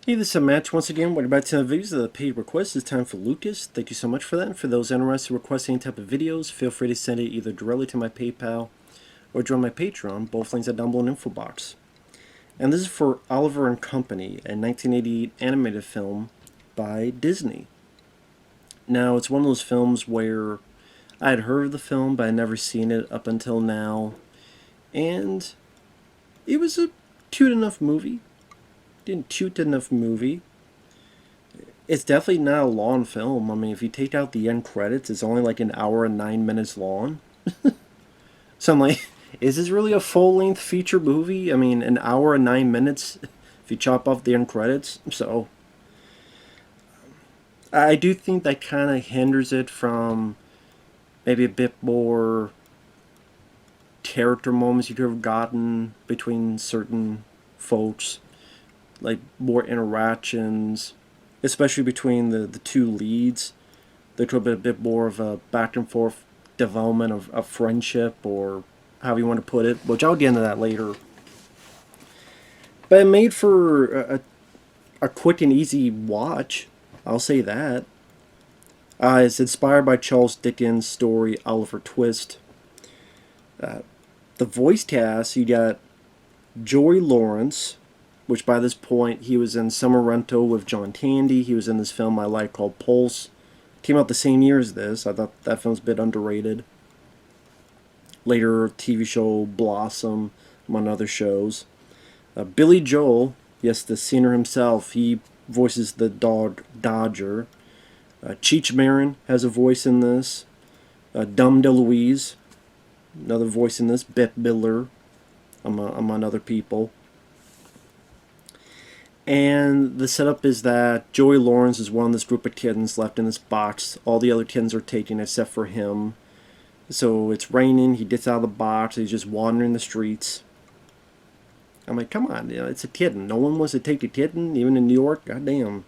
Hey, this is Match once again. Welcome back to the videos of the paid request. It's time for Lucas. Thank you so much for that. And for those interested in requesting any type of videos, feel free to send it either directly to my PayPal or join my Patreon. Both links are down below in the info box. And this is for Oliver and Company, a 1988 animated film by Disney. Now, it's one of those films where I had heard of the film, but I had never seen it up until now. And it was a cute enough movie. Cute enough movie. It's definitely not a long film. I mean, if you take out the end credits, it's only like an hour and 9 minutes long. So I'm like, is this really a full-length feature movie? I mean, an hour and 9 minutes if you chop off the end credits. So I do think that kind of hinders it from maybe a bit more character moments you could have gotten between certain folks, like more interactions, especially between the two leads. There could be a bit more of a back and forth development of friendship, or however you want to put it, which I'll get into that later. But it made for a quick and easy watch, I'll say that. It's inspired by Charles Dickens' story Oliver Twist. The voice cast, you got Joey Lawrence, which by this point he was in Summer Rental with John Candy. He was in this film I like called Pulse. Came out the same year as this. I thought that film's a bit underrated. Later TV show Blossom, among other shows. Billy Joel, yes, the singer himself, he voices the dog Dodger. Cheech Marin has a voice in this. Dum DeLuise, another voice in this. Bette Midler, among other people. And the setup is that Joey Lawrence is one of this group of kittens left in this box. All the other kittens are taken except for him. So it's raining, he gets out of the box, he's just wandering the streets. I'm like, come on, it's a kitten. No one wants to take a kitten, even in New York? Goddamn.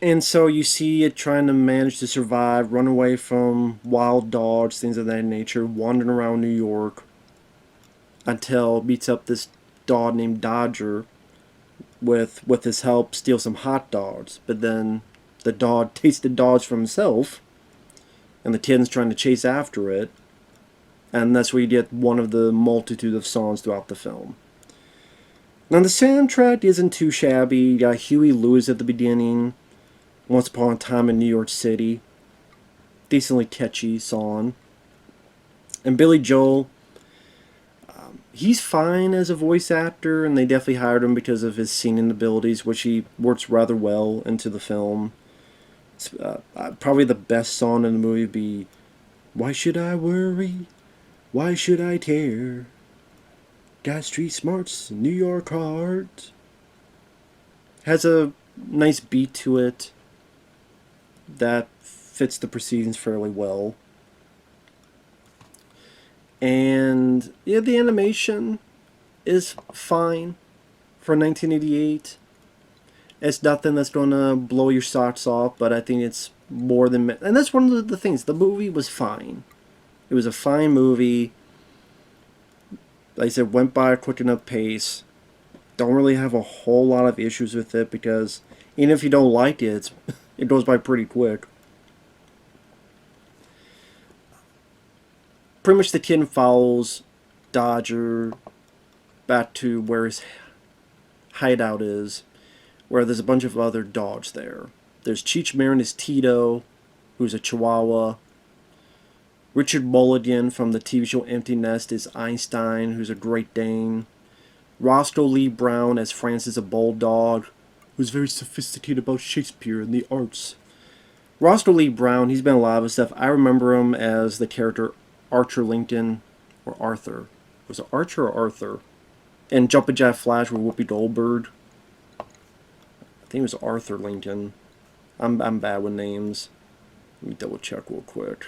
And so you see it trying to manage to survive, run away from wild dogs, things of that nature, wandering around New York, until it meets up this dog named Dodger. With his help, steal some hot dogs. But then the dog takes the dogs for himself, and the kitten's trying to chase after it. And that's where you get one of the multitude of songs throughout the film. Now the soundtrack isn't too shabby. You got Huey Lewis at the beginning, Once Upon a Time in New York City. Decently catchy song. And Billy Joel, he's fine as a voice actor, and they definitely hired him because of his singing abilities, which he works rather well into the film. Probably the best song in the movie would be "Why Should I Worry? Why Should I Care? Got street smarts, New York heart." Has a nice beat to it that fits the proceedings fairly well. And yeah, the animation is fine for 1988. It's nothing that's gonna blow your socks off, but I think it's more than. And that's one of the things. The movie was fine. It was a fine movie. Like I said, went by a quick enough pace. Don't really have a whole lot of issues with it because even if you don't like it, it goes by pretty quick. Pretty much the kid follows Dodger back to where his hideout is, where there's a bunch of other dogs there. There's Cheech Marin as Tito, who's a Chihuahua. Richard Mulligan from the TV show Empty Nest is Einstein, who's a Great Dane. Roscoe Lee Brown as Francis, a bulldog, who's very sophisticated about Shakespeare and the arts. Roscoe Lee Brown, he's been in a lot of stuff. I remember him as the character Archer Lincoln, or Arthur. Was it Archer or Arthur? And Jumpin' Jack Flash with Whoopi Goldberg. I think it was Arthur Lincoln. I'm bad with names. Let me double check real quick.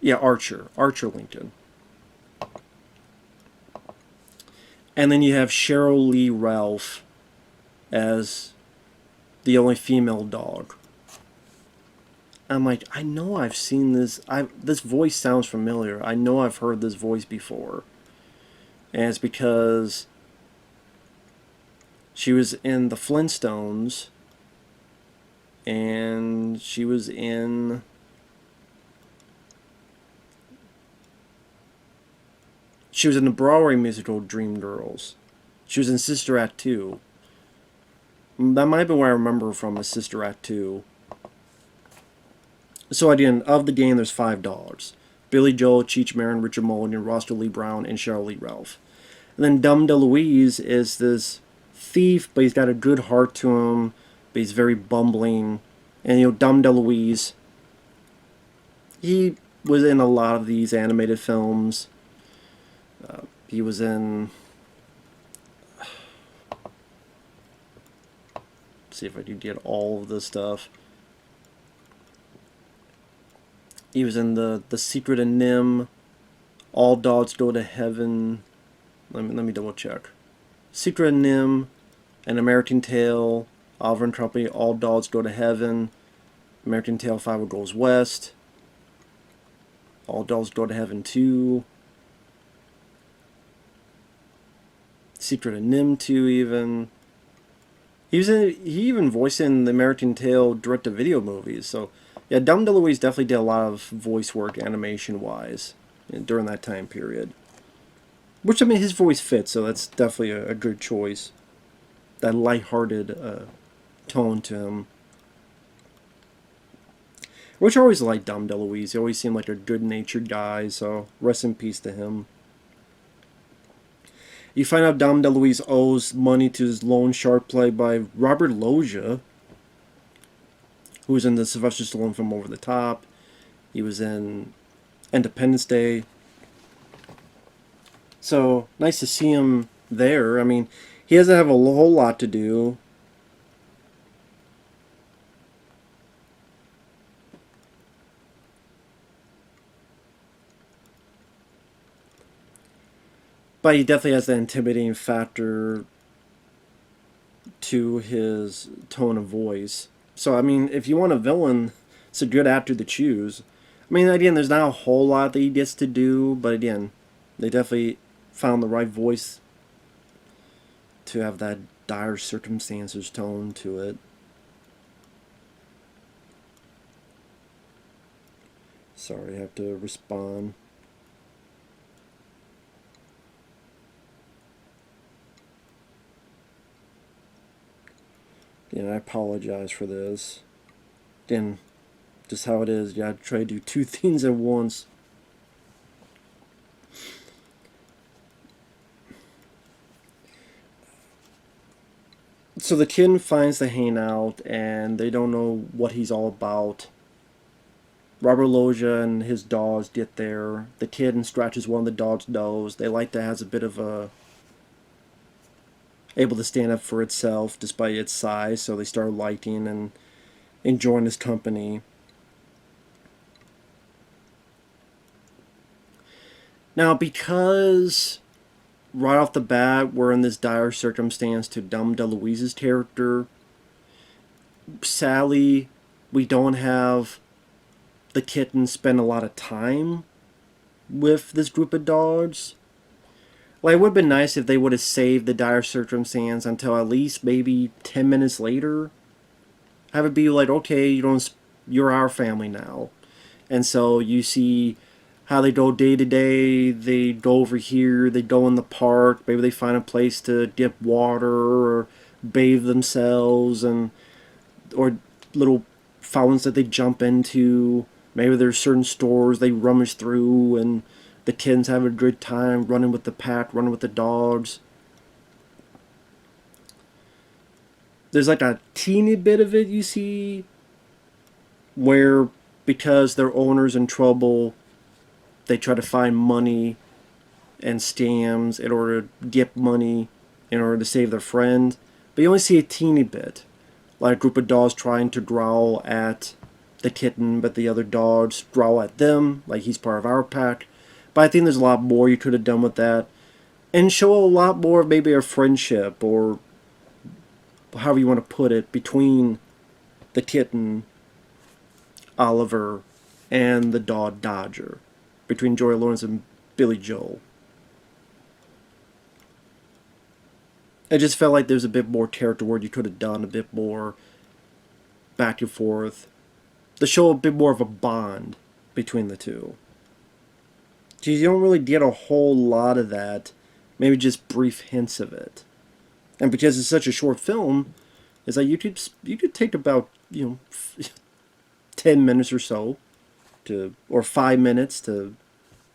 Yeah, Archer Lincoln. And then you have Cheryl Lee Ralph as the only female dog. I'm like, I know I've seen this. This voice sounds familiar. I know I've heard this voice before. And it's because she was in the Flintstones, and she was in the Broadway musical Dreamgirls. She was in Sister Act 2. That might be where I remember her from, is Sister Act 2. So again, of the game, there's 5 dogs. Billy Joel, Cheech Marin, Richard Mulligan, Roster Lee Brown, and Cheryl Lee Ralph. And then Dum DeLuise is this thief, but he's got a good heart to him, but he's very bumbling. And Dum DeLuise, he was in a lot of these animated films. He was in... Let's see if I can get all of this stuff. He was in the Secret of Nim, All Dogs Go to Heaven. Let me double check. Secret of Nim, An American Tale, Oliver and Company, All Dogs Go to Heaven, American Tale 5 Goes West, All Dogs Go to Heaven 2, Secret of Nim 2 even. He even voiced in the American Tale direct-to-video movies. So yeah, Dum DeLuise definitely did a lot of voice work animation-wise during that time period. Which, I mean, his voice fits, so that's definitely a good choice. That lighthearted tone to him. Which I always liked Dum DeLuise. He always seemed like a good-natured guy, so rest in peace to him. You find out Dum DeLuise owes money to his loan shark played by Robert Loggia, who was in the Sylvester Stallone film Over the Top. He was in Independence Day. So, nice to see him there. I mean, he doesn't have a whole lot to do. But he definitely has that intimidating factor to his tone of voice. So, I mean, if you want a villain, it's a good actor to choose. I mean, again, there's not a whole lot that he gets to do, but again, they definitely found the right voice to have that dire circumstances tone to it. Sorry, I have to respond. I apologize for this. Again, just how it is. You gotta try to do 2 things at once. So the kid finds the hangout, and they don't know what he's all about. Robert Loggia and his dogs get there. The kid scratches one of the dog's nose. They like that has a bit of a... able to stand up for itself despite its size, so they start liking and enjoying his company. Now, because right off the bat we're in this dire circumstance to Dum DeLuise's character, sadly, we don't have the kitten spend a lot of time with this group of dogs. Like, it would have been nice if they would have saved the dire circumstance until at least maybe 10 minutes later. Have it be like, okay, you're our family now. And so you see how they go day to day. They go over here, they go in the park. Maybe they find a place to dip water or bathe themselves, or little fountains that they jump into. Maybe there's certain stores they rummage through, and the kids have a good time running with the pack, running with the dogs. There's like a teeny bit of it you see where, because their owner's in trouble, they try to find money and scams in order to get money in order to save their friend. But you only see a teeny bit. Like a group of dogs trying to growl at the kitten, but the other dogs growl at them, like he's part of our pack. But I think there's a lot more you could have done with that. And show a lot more of maybe a friendship, or however you want to put it, between the kitten Oliver and the dog Dodger, between Joy Lawrence and Billy Joel. I just felt like there's a bit more character work you could have done, a bit more back and forth. To show a bit more of a bond between the two. Geez, you don't really get a whole lot of that. Maybe just brief hints of it. And because it's such a short film, it's like you could take about 10 minutes or so or 5 minutes to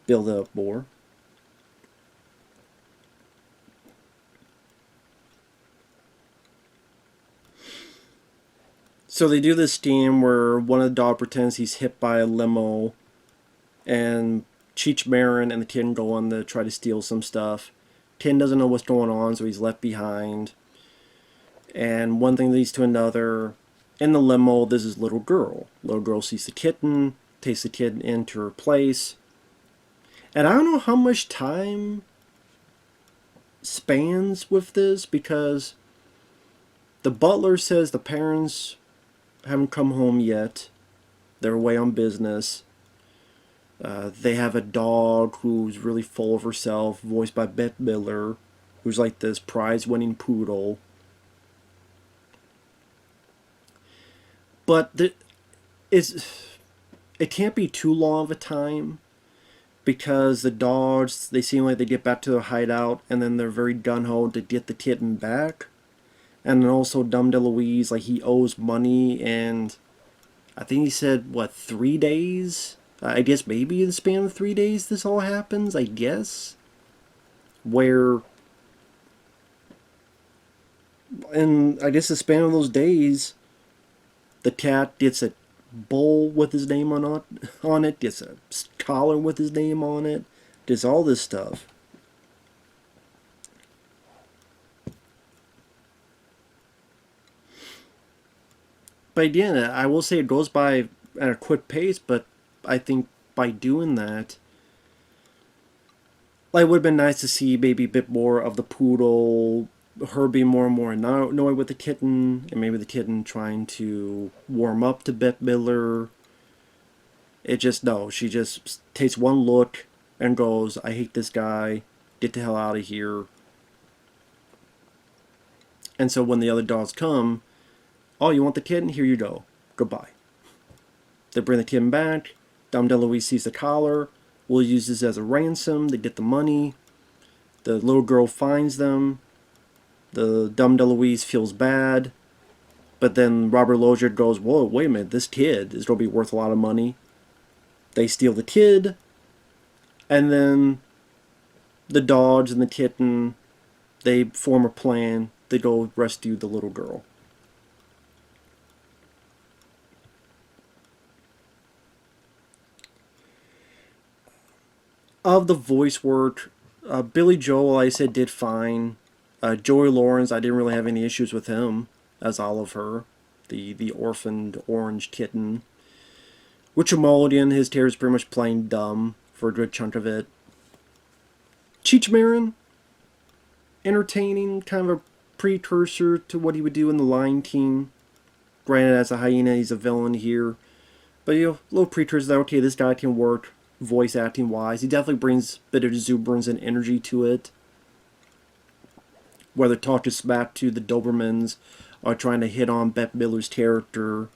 build it up more. So they do this scene where one of the dog pretends he's hit by a limo, and Cheech Marin and the kid go on to try to steal some stuff. Tin doesn't know what's going on, so he's left behind. And one thing leads to another. In the limo, there's this little girl. Little girl sees the kitten, takes the kitten into her place. And I don't know how much time spans with this, because the butler says the parents haven't come home yet. They're away on business. They have a dog who's really full of herself, voiced by Bette Midler, who's like this prize-winning poodle. But it can't be too long of a time, because the dogs, they seem like they get back to their hideout, and then they're very gung-ho to get the kitten back. And then also Dum DeLuise, like, he owes money, and I think he said, 3 days? I guess maybe in the span of 3 days this all happens, I guess. Where, in, I guess, the span of those days, the cat gets a bowl with his name on it, gets a collar with his name on it, gets all this stuff. But again, I will say it goes by at a quick pace, but I think by doing that, like, it would have been nice to see maybe a bit more of the poodle, her being more and more annoyed with the kitten, and maybe the kitten trying to warm up to Bette Midler. It just, no, she just takes one look and goes, I hate this guy, get the hell out of here. And so when the other dogs come, oh, you want the kitten? Here you go. Goodbye. They bring the kitten back. Dom DeLuise sees the collar. We'll use this as a ransom to get the money. The little girl finds them. The Dom DeLuise feels bad. But then Robert Loggia goes, whoa, wait a minute, this kid is going to be worth a lot of money. They steal the kid. And then the dogs and the kitten, they form a plan. They go rescue the little girl. Of the voice work, Billy Joel, I said, did fine. Joey Lawrence, I didn't really have any issues with him as Oliver, the orphaned orange kitten. Richard Mulligan, his hair is pretty much playing dumb for a good chunk of it. Cheech Marin, entertaining, kind of a precursor to what he would do in The Lion King. Granted, as a hyena, he's a villain here. But, little precursor that, okay, this guy can work voice acting wise. He definitely brings a bit of exuberance and energy to it. Whether talking smack to the Dobermans or trying to hit on Bette Midler's character.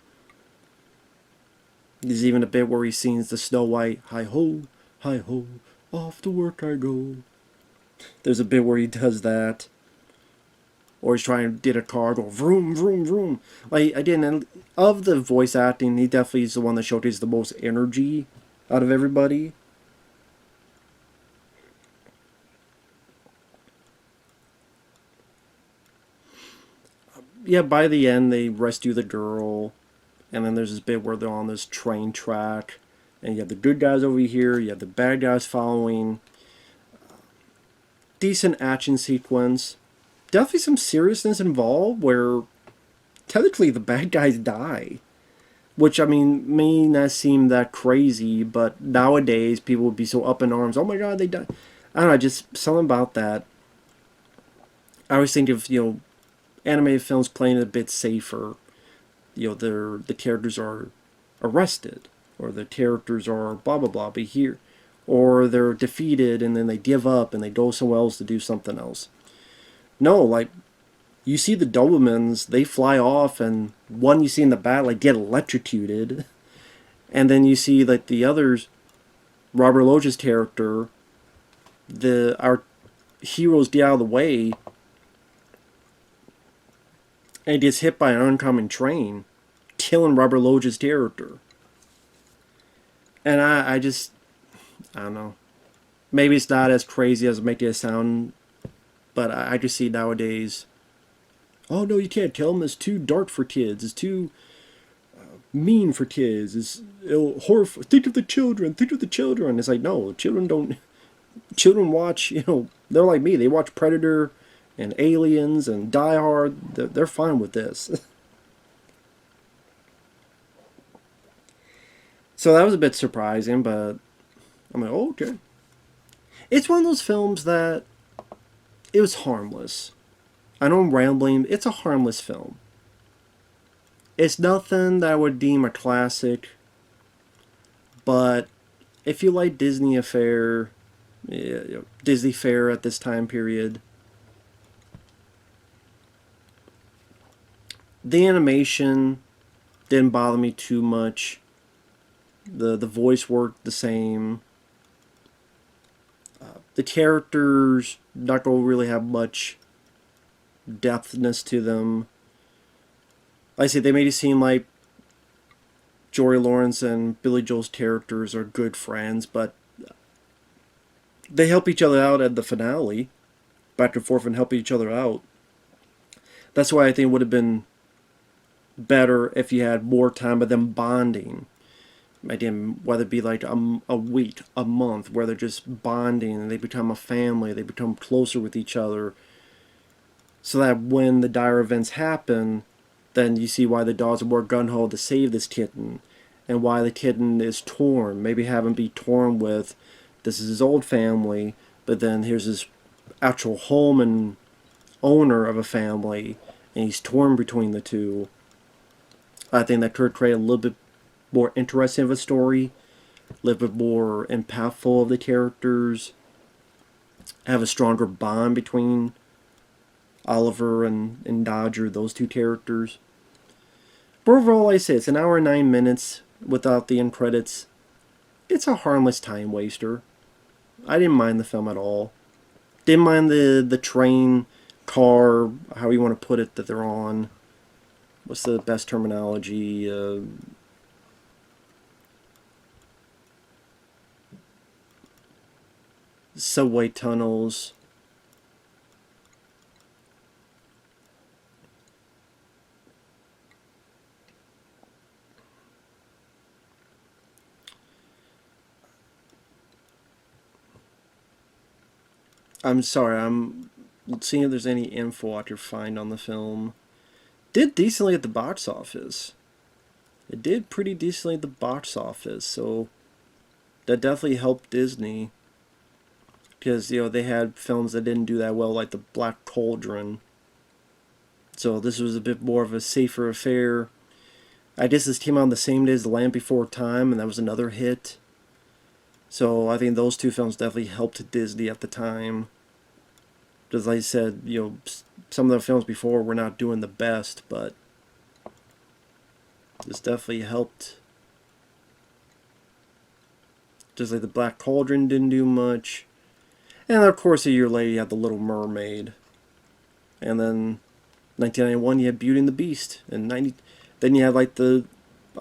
There's even a bit where he sings the Snow White, hi ho, off to work I go. There's a bit where he does that. Or he's trying to get a car, go vroom, vroom, vroom. Like, again, of the voice acting, he definitely is the one that showcases the most energy out of everybody. Yeah, by the end, they rescue the girl. And then there's this bit where they're on this train track. And you have the good guys over here. You have the bad guys following. Decent action sequence. Definitely some seriousness involved where technically the bad guys die. Which, I mean, may not seem that crazy, but nowadays people would be so up in arms. Oh my god, they died. I don't know, just something about that. I always think of, animated films playing it a bit safer. The characters are arrested, or the characters are blah blah blah, be here, or they're defeated and then they give up and they go somewhere else to do something else. No, like you see the Dobermans, they fly off, and one you see in the back like get electrocuted, and then you see like the others, Robert Loggia's character, our heroes get out of the way, and he gets hit by an oncoming train, killing Robert Loggia's character. And I just, I don't know. Maybe it's not as crazy as making it sound, but I just see nowadays, oh no, you can't kill him. It's too dark for kids. It's too mean for kids. It's horror. Think of the children. Think of the children. It's like, no, children don't. Children watch, they're like me. They watch Predator and Aliens and Die Hard. They're fine with this. So that was a bit surprising, but I'm like, oh, okay. It's one of those films that it was harmless. I know I'm rambling. It's a harmless film. It's nothing that I would deem a classic, but if you like Disney affair, Disney fare at this time period, the animation didn't bother me too much. The voice worked the same. The characters not going to really have much depthness to them. Like I said, they made it seem like Jory Lawrence and Billy Joel's characters are good friends, but they help each other out at the finale, back and forth and help each other out. That's why I think it would have been better if you had more time of them bonding. Again, whether it be like a week, a month, where they're just bonding and they become a family, they become closer with each other, so that when the dire events happen, then you see why the dogs are more gung-ho to save this kitten, and why the kitten is torn. Maybe have him be torn with, this is his old family, but then here's his actual home and owner of a family, and he's torn between the two. I think that could create a little bit more interesting of a story, a little bit more impactful of the characters, have a stronger bond between Oliver and Dodger, those two characters. But overall, like I say, it's an hour and 9 minutes without the end credits. It's a harmless time waster. I didn't mind the film at all. Didn't mind the train, car, how you want to put it, that they're on. What's the best terminology? Subway tunnels. I'm sorry, I'm seeing if there's any info I could find on the film. Did decently at the box office. It did pretty decently at the box office, so that definitely helped Disney. Because, they had films that didn't do that well, like The Black Cauldron. So this was a bit more of a safer affair. I guess this came out on the same day as The Land Before Time, and that was another hit. So I think those two films definitely helped Disney at the time. Because like I said, some of the films before were not doing the best, but this definitely helped. Just like The Black Cauldron didn't do much. And of course, a year later, you had The Little Mermaid. And then 1991, you had Beauty and the Beast. And then you had like I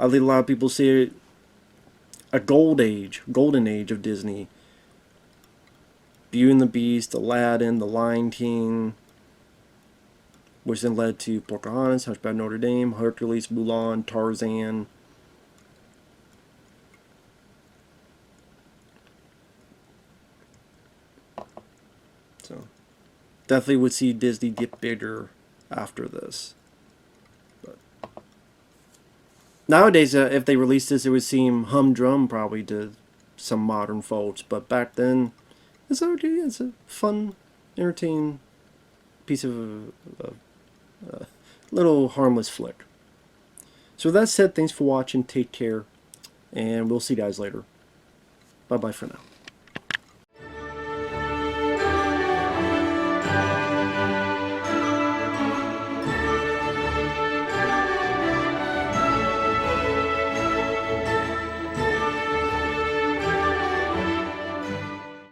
think a lot of people say a golden age of Disney. Beauty and the Beast, Aladdin, The Lion King, which then led to Pocahontas, Hunchback of Notre Dame, Hercules, Mulan, Tarzan. So, definitely would see Disney get bigger after this. But nowadays, if they released this, it would seem humdrum probably to some modern folks. But back then, it's okay. It's a fun, entertaining piece of little harmless flick. So with that said, thanks for watching. Take care, and we'll see you guys later. Bye bye for now.